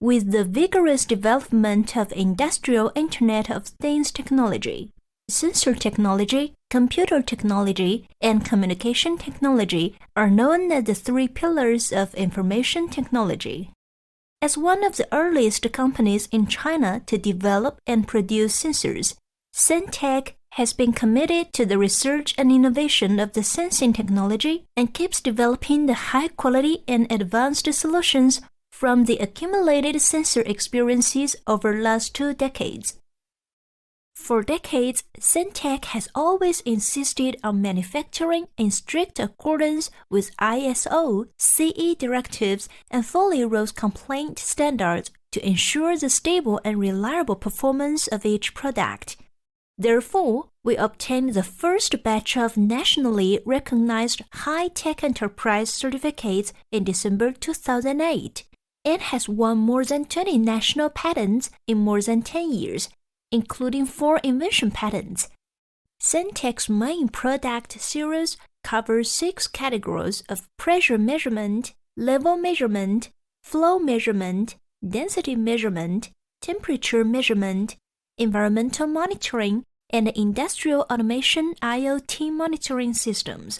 with the vigorous development of industrial Internet of Things technology. Sensor technology, computer technology, and communication technology are known as the three pillars of information technology. As one of the earliest companies in China to develop and produce sensors, SenTec has been committed to the research and innovation of the sensing technology and keeps developing the high-quality and advanced solutions from the accumulated sensor experiences over the last 2 decades. For decades, SenTec has always insisted on manufacturing in strict accordance with ISO, CE directives, and fully rose complaint standards to ensure the stable and reliable performance of each product. Therefore, we obtained the first batch of nationally recognized high-tech enterprise certificates in December 2008 and has won more than 20 national patents in more than 10 years, including 4 invention patents. SenTec's main product series covers 6 categories of pressure measurement, level measurement, flow measurement, density measurement, temperature measurement, environmental monitoring, and industrial automation IoT monitoring systems.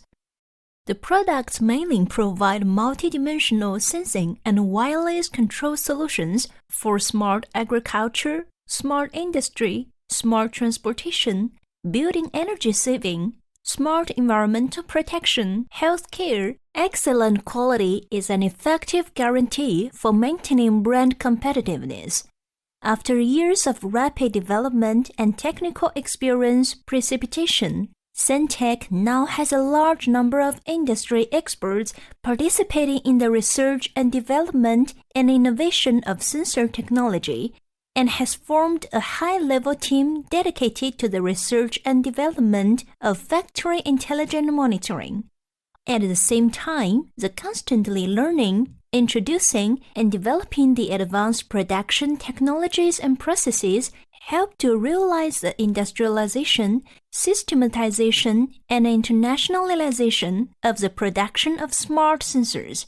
The products mainly provide multidimensional sensing and wireless control solutions for smart agriculture, smart industry, smart transportation, building energy saving, smart environmental protection, healthcare. Excellent quality is an effective guarantee for maintaining brand competitiveness. After years of rapid development and technical experience precipitation, SenTec now has a large number of industry experts participating in the research and development and innovation of sensor technology, and has formed a high-level team dedicated to the research and development of factory intelligent monitoring. At the same time, the constantly learning, introducing, and developing the advanced production technologies and processes help to realize the industrialization, systematization, and internationalization of the production of smart sensors.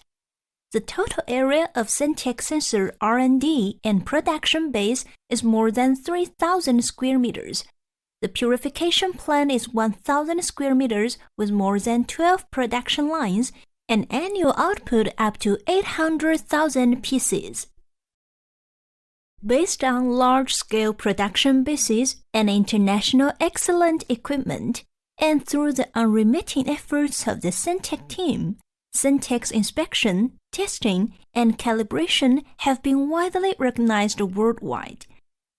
The total area of SenTec sensor R&D and production base is more than 3,000 square meters. The purification plant is 1,000 square meters with more than 12 production lines and annual output up to 800,000 pieces. Based on large-scale production bases and international excellent equipment, and through the unremitting efforts of the SenTec team, SenTec's inspection, testing, and calibration have been widely recognized worldwide.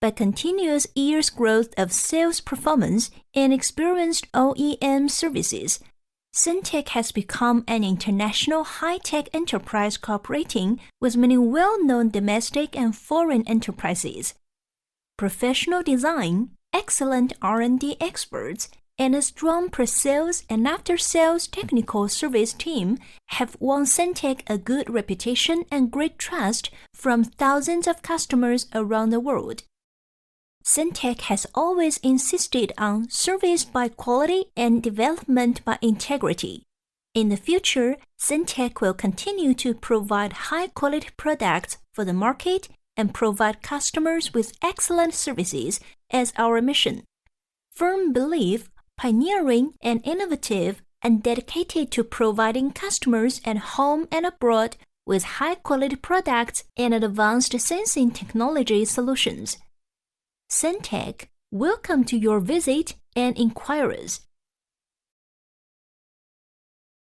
By continuous years' growth of sales performance and experienced OEM services, SenTec has become an international high-tech enterprise cooperating with many well-known domestic and foreign enterprises. Professional design, excellent R&D experts, and a strong pre-sales and after-sales technical service team have won SenTec a good reputation and great trust from thousands of customers around the world. SenTec has always insisted on service by quality and development by integrity. In the future, SenTec will continue to provide high-quality products for the market and provide customers with excellent services as our mission. Firm belief, pioneering and innovative, and dedicated to providing customers at home and abroad with high-quality products and advanced sensing technology solutions. SenTec, welcome to your visit and inquiries.